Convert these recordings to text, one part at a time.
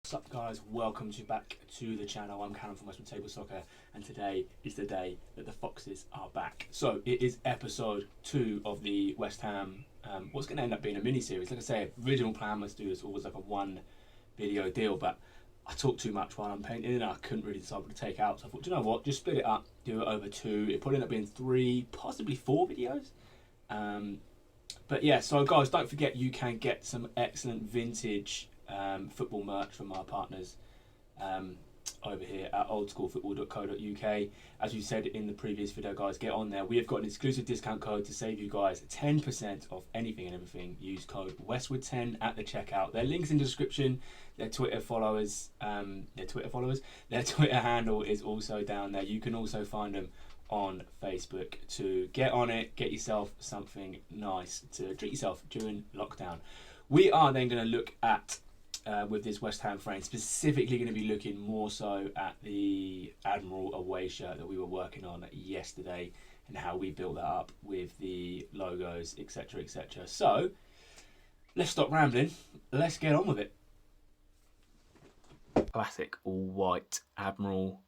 What's up guys, welcome back to the channel. I'm Callum from Westwood Table Soccer, and today is the day that the Foxes are back. So it is episode 2 of the West Ham, what's going to end up being a mini-series. Like I say, original plan was to do this always like a one video deal, but I talk too much while I'm painting and I couldn't really decide what to take out. So I thought, do you know what, just split it up, do it over 2. It probably end up being 3, possibly 4 videos. But yeah, so guys, don't forget you can get some excellent vintage football merch from our partners over here at oldschoolfootball.co.uk. As you said in the previous video, guys, get on there. We have got an exclusive discount code to save you guys 10% off anything and everything. Use code Westwood10 at the checkout. Their links in the description. Their Twitter handle is also down there. You can also find them on Facebook to get on it, get yourself something nice to treat yourself during lockdown. We are then going to look at with this West Ham frame, specifically going to be looking more so at the Admiral away shirt that we were working on yesterday and how we built that up with the logos, etc, etc. So let's stop rambling, let's get on with it. Classic all white Admiral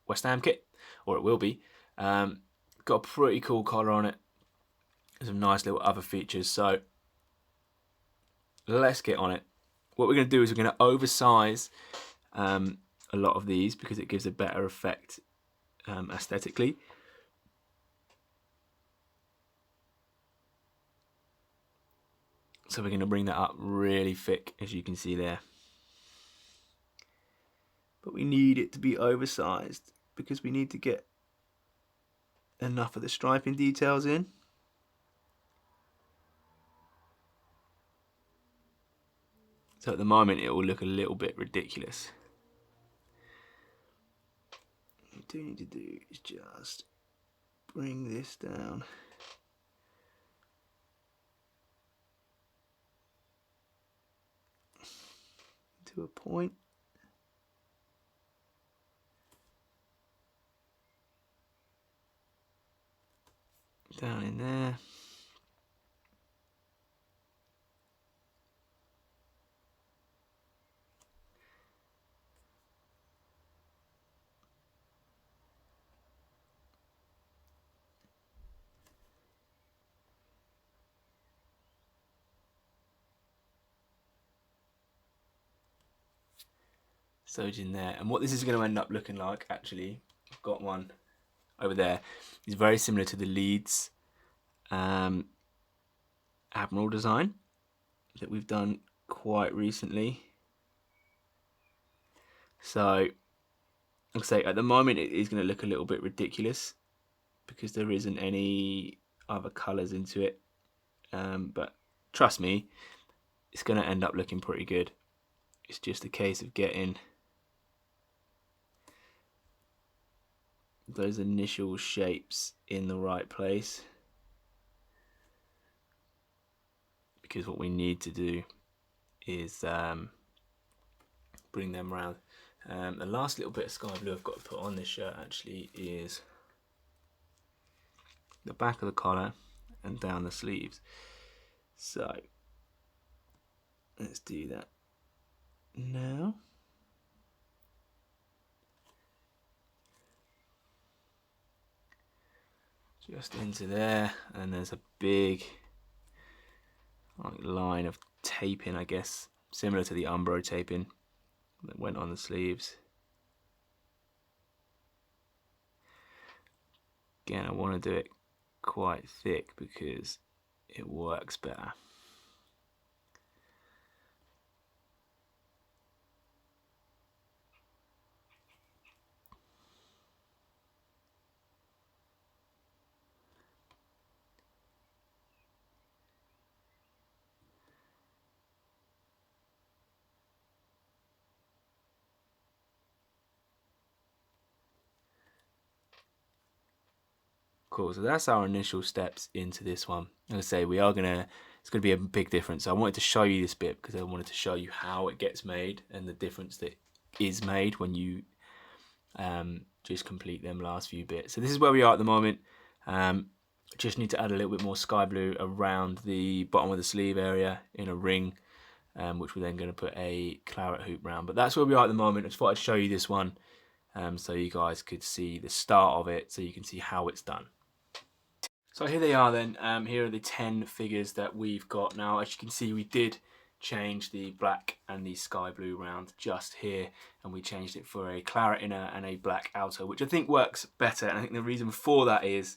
West Ham kit, or it will be. Got a pretty cool collar on it, some nice little other features, so let's get on it. What we're going to do is we're going to oversize a lot of these because it gives a better effect aesthetically. So we're going to bring that up really thick, as you can see there. But we need it to be oversized because we need to get enough of the striping details in. So at the moment it will look a little bit ridiculous. What we do need to do is just bring this down. To a point. Down in there. So it's in there, and what this is going to end up looking like, actually, I've got one over there, is very similar to the Leeds Admiral design that we've done quite recently. So, like I say, at the moment it is going to look a little bit ridiculous because there isn't any other colours into it, but trust me, it's going to end up looking pretty good. It's just a case of getting those initial shapes in the right place, because what we need to do is bring them around. The last little bit of sky blue I've got to put on this shirt actually is the back of the collar and down the sleeves. So let's do that now. Just into there, and there's a big line of taping, I guess, similar to the Umbro taping that went on the sleeves. Again, I want to do it quite thick because it works better. Cool, so that's our initial steps into this one. Like I say, it's gonna be a big difference. So I wanted to show you this bit because I wanted to show you how it gets made and the difference that is made when you just complete them last few bits. So this is where we are at the moment. Just need to add a little bit more sky blue around the bottom of the sleeve area in a ring. which we're then going to put a claret hoop round. But that's where we are at the moment. I just thought I'd show you this one so you guys could see the start of it, so you can see how it's done. So here they are then. Here are the 10 figures that we've got now. As you can see, we did change the black and the sky blue round just here, and we changed it for a claret inner and a black outer, which I think works better. And I think the reason for that is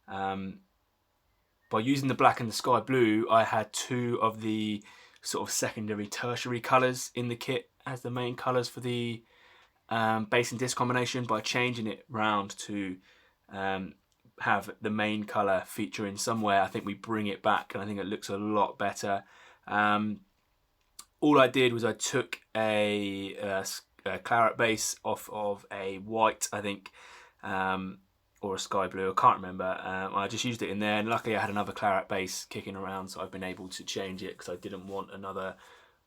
by using the black and the sky blue, I had 2 of the sort of secondary, tertiary colours in the kit as the main colours for the base and disc combination. By changing it round to have the main colour feature in somewhere, I think we bring it back, and I think it looks a lot better. All I did was I took a claret base off of a white, I think, or a sky blue, I can't remember. I just used it in there, and luckily I had another claret base kicking around, so I've been able to change it because I didn't want another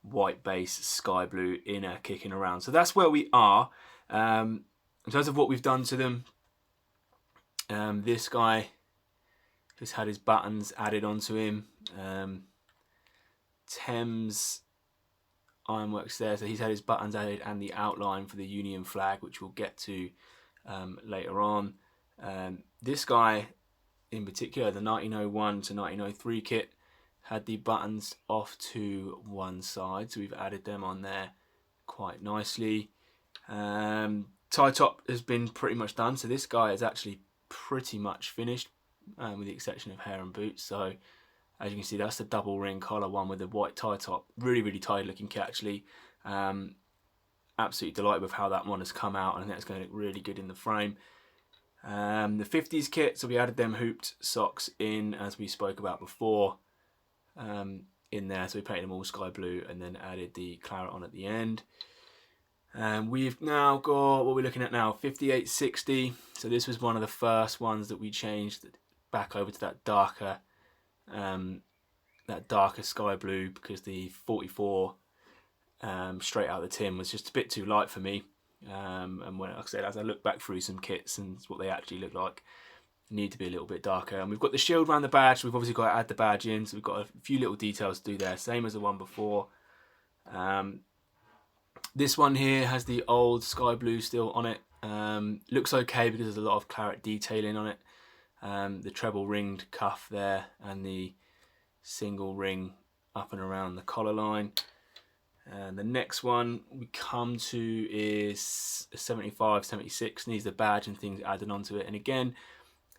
white base sky blue inner kicking around. So that's where we are. In terms of what we've done to them, this guy has had his buttons added onto him. Thames Ironworks there, so he's had his buttons added and the outline for the Union flag, which we'll get to later on. This guy in particular, the 1901 to 1903 kit, had the buttons off to one side, so we've added them on there quite nicely. Tie top has been pretty much done, so this guy is actually pretty much finished, with the exception of hair and boots. So as you can see, that's the double ring collar one with the white tie top. Really tidy looking kit actually. Absolutely delighted with how that one has come out, and I think it's going to look really good in the frame. The 50s kit, so we added them hooped socks in, as we spoke about before, in there. So we painted them all sky blue and then added the claret on at the end. We've now got what we're looking at now, 5860. So this was one of the first ones that we changed back over to that darker sky blue, because the 44 straight out of the tin was just a bit too light for me. And when, like I said, as I look back through some kits and what they actually look like, need to be a little bit darker. And we've got the shield around the badge, so we've obviously got to add the badge in, so we've got a few little details to do there, same as the one before. This one here has the old sky blue still on it. Looks okay because there's a lot of claret detailing on it. The treble ringed cuff there and the single ring up and around the collar line. And the next one we come to is 75, 76, needs the badge and things added onto it. And again,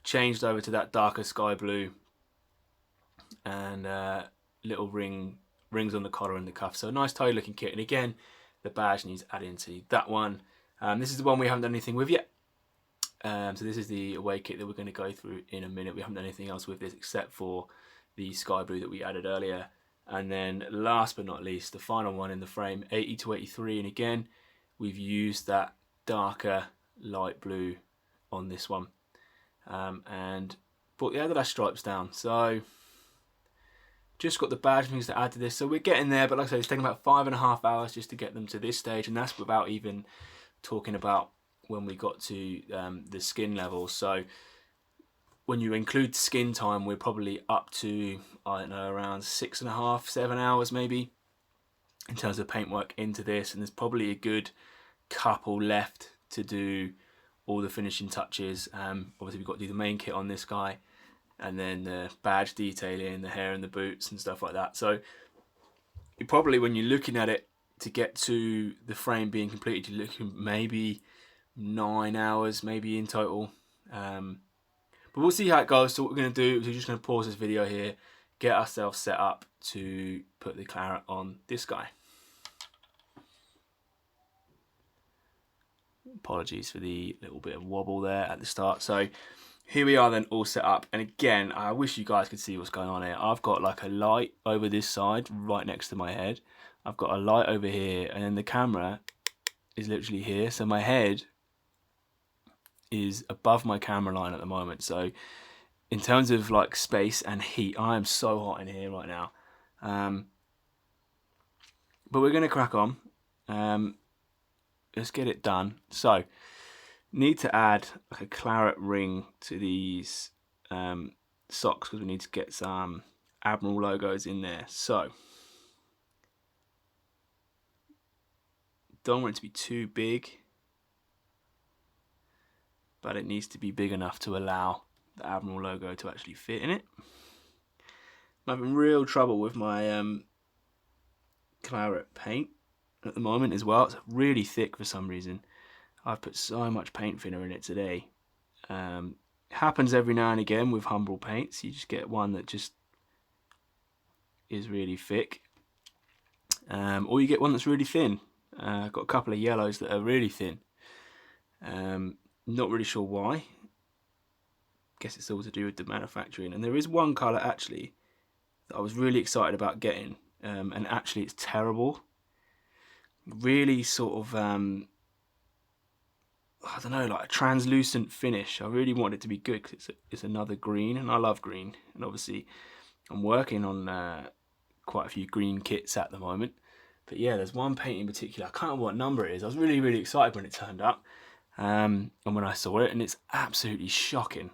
changed over to that darker sky blue and little rings on the collar and the cuff. So a nice tidy looking kit. And again, the badge needs added into that one. This is the one we haven't done anything with yet. So this is the away kit that we're going to go through in a minute. We haven't done anything else with this except for the sky blue that we added earlier. And then last but not least, the final one in the frame, 80 to 83. And again, we've used that darker light blue on this one. And brought the Adidas stripes down. So just got the badge things to add to this. So we're getting there, but like I said, it's taken about 5.5 hours just to get them to this stage. And that's without even talking about when we got to the skin level. So when you include skin time, we're probably up to, I don't know, around 6.5, 7 hours maybe in terms of paintwork into this. And there's probably a good couple left to do all the finishing touches. Obviously we've got to do the main kit on this guy, and then the badge detailing, the hair and the boots and stuff like that. So you probably, when you're looking at it, to get to the frame being completed, you're looking maybe 9 hours maybe in total. But we'll see how it goes. So what we're going to do is we're just going to pause this video here, get ourselves set up to put the claret on this guy. Apologies for the little bit of wobble there at the start. So here we are then, all set up. And again, I wish you guys could see what's going on here. I've got like a light over this side right next to my head. I've got a light over here, and then the camera is literally here. So my head is above my camera line at the moment. So in terms of like space and heat, I am so hot in here right now. But we're going to crack on. Let's get it done. So need to add like a claret ring to these socks, because we need to get some Admiral logos in there. So don't want it to be too big, but it needs to be big enough to allow the Admiral logo to actually fit in it. I'm having real trouble with my claret paint at the moment as well. It's really thick for some reason. I've put so much paint thinner in it today. It happens every now and again with Humbrol paints. You just get one that just is really thick, or you get one that's really thin. I've got a couple of yellows that are really thin. Not really sure why. Guess it's all to do with the manufacturing. And there is one colour actually that I was really excited about getting, and actually it's terrible. Really sort of I don't know, like a translucent finish. I really want it to be good because it's another green, and I love green. And obviously I'm working on quite a few green kits at the moment. But yeah, there's one paint in particular, I can't remember what number it is. I was really, really excited when it turned up, and when I saw it, and it's absolutely shocking.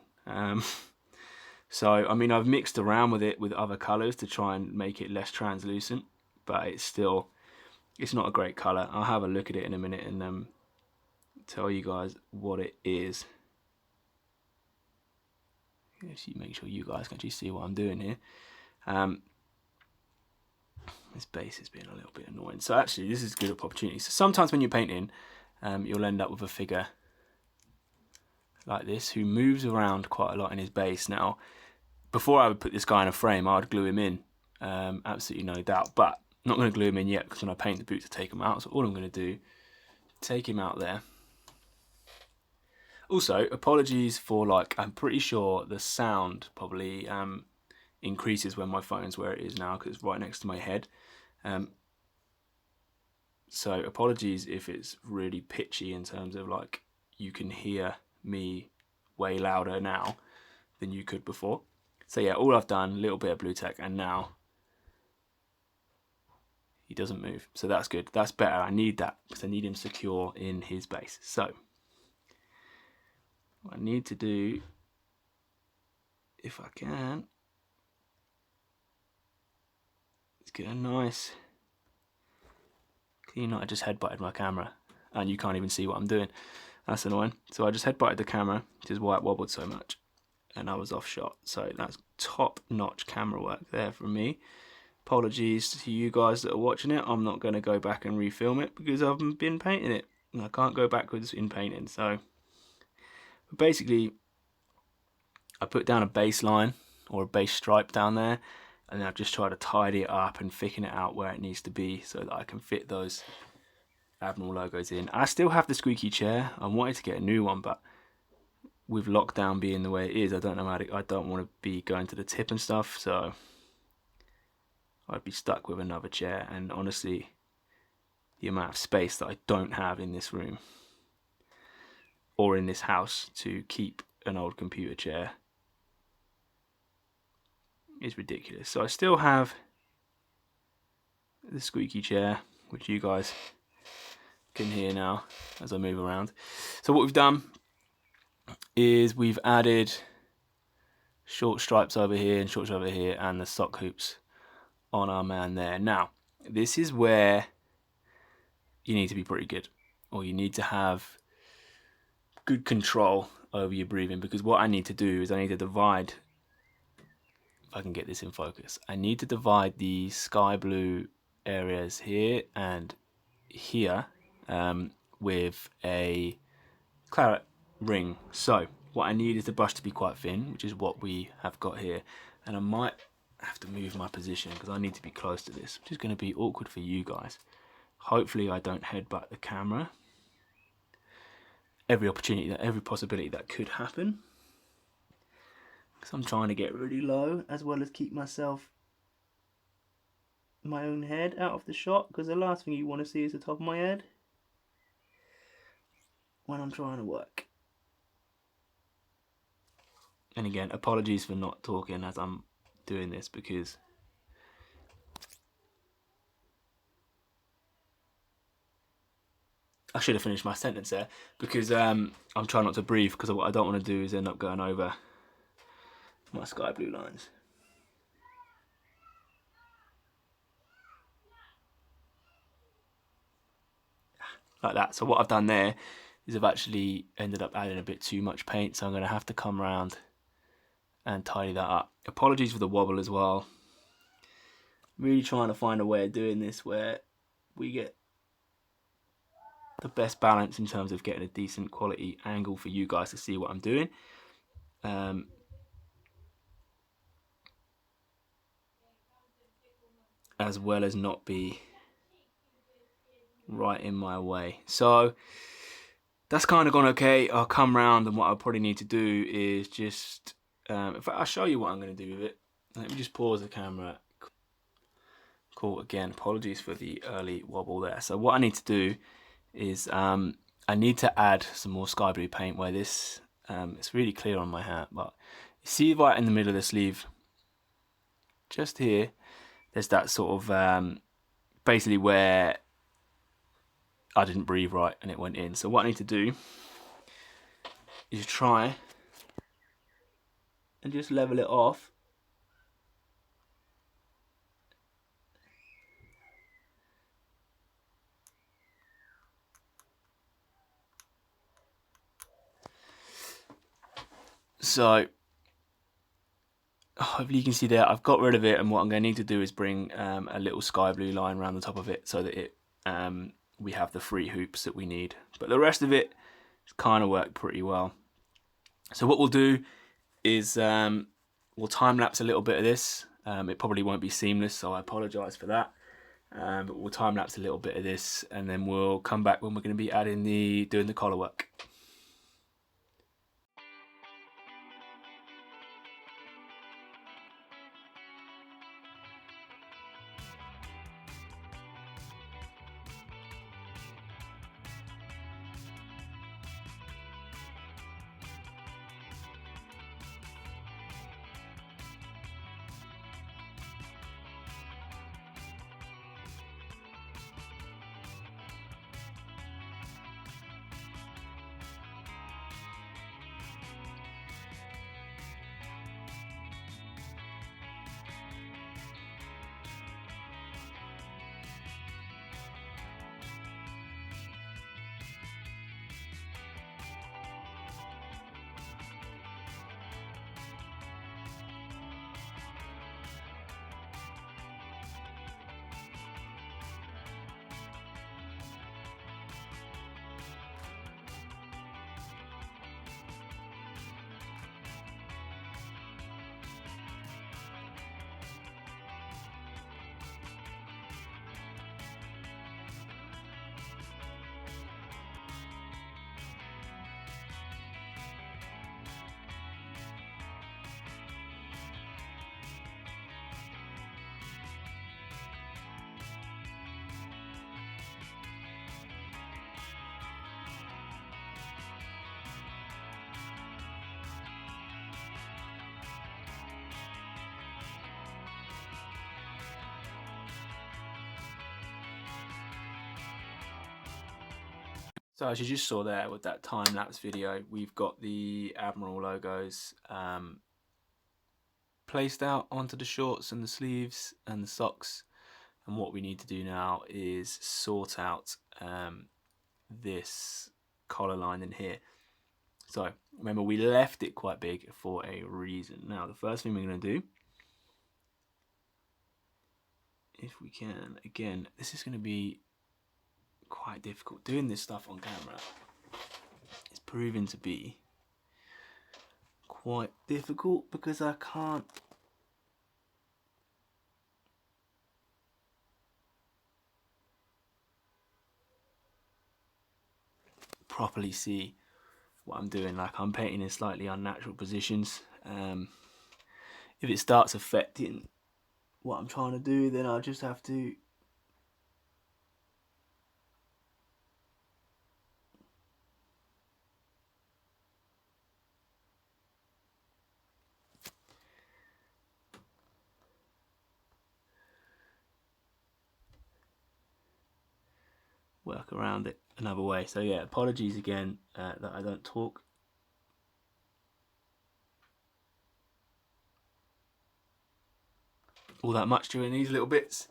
So, I mean, I've mixed around with it with other colours to try and make it less translucent, but it's not a great colour. I'll have a look at it in a minute and tell you guys what it is. Actually, make sure you guys can actually see what I'm doing here. This base has been a little bit annoying. So actually, this is a good opportunity. So sometimes when you're painting, you'll end up with a figure like this who moves around quite a lot in his base. Now, before I would put this guy in a frame, I would glue him in, absolutely no doubt. But I'm not going to glue him in yet because when I paint the boot to take him out, so all I'm going to do, take him out there. Also, apologies for, like, I'm pretty sure the sound probably increases when my phone's where it is now because it's right next to my head. So apologies if it's really pitchy in terms of, like, you can hear me way louder now than you could before. So yeah, all I've done, a little bit of blue tack, and now he doesn't move. So that's good. That's better. I need that because I need him secure in his base. So what I need to do, if I can, is get a nice clean. I just headbutted my camera and you can't even see what I'm doing. That's annoying. So I just headbutted the camera, which is why it wobbled so much, and I was off shot. So that's top-notch camera work there from me. Apologies to you guys that are watching it. I'm not going to go back and refilm it because I've been painting it and I can't go backwards in painting. So basically, I put down a baseline or a base stripe down there, and then I've just tried to tidy it up and thicken it out where it needs to be so that I can fit those Admiral logos in. I still have the squeaky chair. I wanted to get a new one, but with lockdown being the way it is, I don't know how to, I don't want to be going to the tip and stuff, so I'd be stuck with another chair. And honestly, the amount of space that I don't have in this room or in this house to keep an old computer chair is ridiculous. So I still have the squeaky chair, which you guys can hear now as I move around. So what we've done is we've added short stripes over here and short stripes over here and the sock hoops on our man there. Now, this is where you need to be pretty good, or you need to have good control over your breathing, because what I need to do is I need to divide, if I can get this in focus, I need to divide the sky blue areas here and here with a claret ring. So what I need is the brush to be quite thin, which is what we have got here, and I might have to move my position because I need to be close to this, which is going to be awkward for you guys. Hopefully I don't headbutt the camera. Every possibility that could happen, because I'm trying to get really low as well as keep my own head out of the shot, because the last thing you want to see is the top of my head when I'm trying to work. And again, apologies for not talking as I'm doing this, because I should have finished my sentence there, because I'm trying not to breathe, because what I don't want to do is end up going over my sky blue lines. like that. So what I've done there is I've actually ended up adding a bit too much paint, so I'm going to have to come around and tidy that up. Apologies for the wobble as well. Really trying to find a way of doing this where we get the best balance in terms of getting a decent quality angle for you guys to see what I'm doing. As well as not be right in my way. So that's kind of gone okay. I'll come round, and what I'll probably need to do is just, in fact, I'll show you what I'm going to do with it. Let me just pause the camera. Cool, again, apologies for the early wobble there. So what I need to do is I need to add some more sky blue paint where this, it's really clear on my hat, but you see right in the middle of the sleeve, just here, there's that sort of, basically where I didn't breathe right and it went in. So what I need to do is try and just level it off. So hopefully you can see there, I've got rid of it, and what I'm going to need to do is bring a little sky blue line around the top of it so that it we have the 3 hoops that we need. But the rest of it kind of worked pretty well. So what we'll do is we'll time lapse a little bit of this. It probably won't be seamless, so I apologise for that. But we'll time lapse a little bit of this, and then we'll come back when we're going to be doing the collar work. So as you just saw there with that time-lapse video, we've got the Admiral logos placed out onto the shorts and the sleeves and the socks. And what we need to do now is sort out this collar line in here. So remember, we left it quite big for a reason. Now the first thing we're going to do, if we can, again, this is going to be quite difficult. Doing this stuff on camera is proving to be quite difficult because I can't properly see what I'm doing. Like, I'm painting in slightly unnatural positions. If it starts affecting what I'm trying to do, then I'll just have to work around it another way. So yeah, apologies again that I don't talk all that much during these little bits.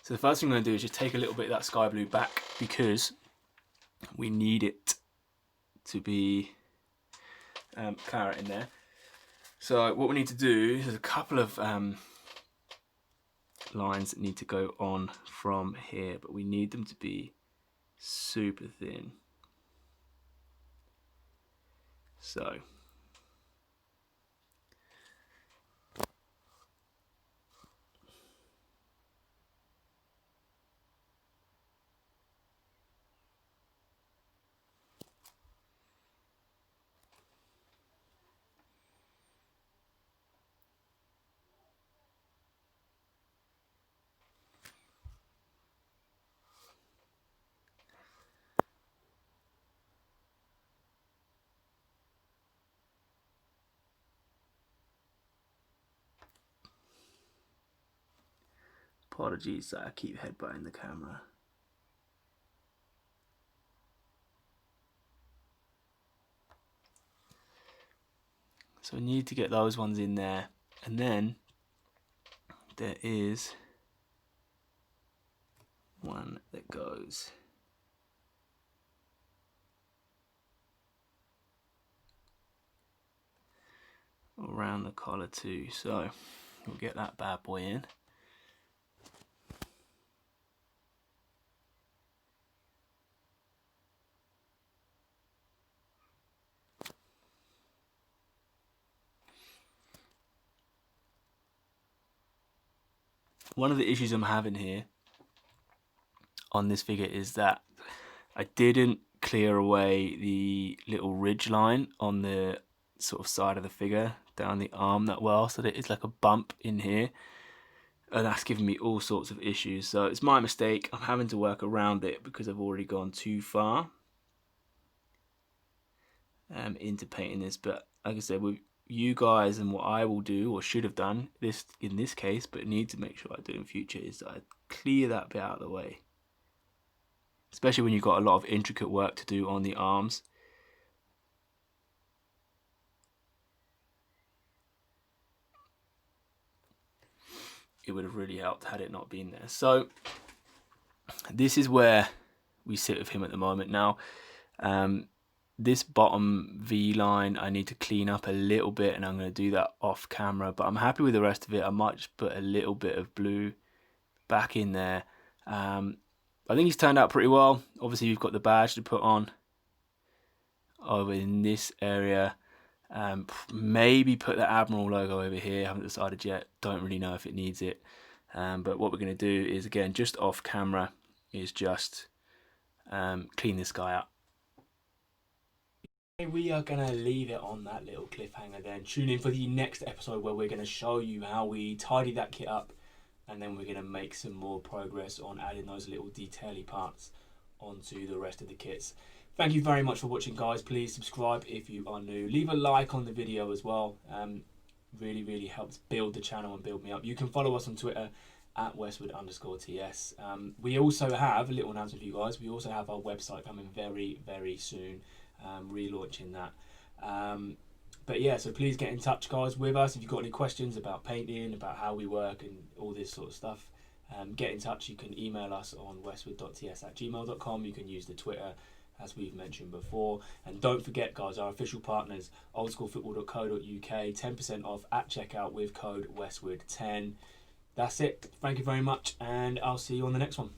So the first thing I'm going to do is just take a little bit of that sky blue back, because we need it to be claret in there. So what we need to do is there's a couple of lines that need to go on from here, but we need them to be super thin. So apologies that I keep headbutting the camera. So we need to get those ones in there, and then there is one that goes around the collar too. So we'll get that bad boy in. One of the issues I'm having here on this figure is that I didn't clear away the little ridge line on the sort of side of the figure down the arm that well, so that it's like a bump in here, and that's giving me all sorts of issues. So it's my mistake. I'm having to work around it because I've already gone too far into painting this. But like I said, with you guys, and what I will do or should have done this in this case, but need to make sure I do in future, is that I clear that bit out of the way, especially when you've got a lot of intricate work to do on the arms. It would have really helped had it not been there. So this is where we sit with him at the moment. Now this bottom V line I need to clean up a little bit, and I'm going to do that off camera, but I'm happy with the rest of it. I might just put a little bit of blue back in there. I think he's turned out pretty well. Obviously you've got the badge to put on over in this area. Maybe put the Admiral logo over here. I haven't decided yet. Don't really know if it needs it. But what we're going to do is, again, just off camera, is just clean this guy up. We are going to leave it on that little cliffhanger then. Tune in for the next episode where we're going to show you how we tidy that kit up, and then we're going to make some more progress on adding those little detail-y parts onto the rest of the kits. Thank you very much for watching, guys. Please subscribe if you are new. Leave a like on the video as well. Really helps build the channel and build me up. You can follow us on Twitter at Westwood_TS. We also have a little announcement for you guys. We also have our website coming very soon. Relaunching that. But yeah, so please get in touch, guys, with us if you've got any questions about painting, about how we work and all this sort of stuff. Get in touch. You can email us on westwood.ts@gmail.com. You can use the Twitter, as we've mentioned before. And don't forget, guys, our official partners, oldschoolfootball.co.uk, 10% off at checkout with code Westwood10. That's it. Thank you very much, and I'll see you on the next one.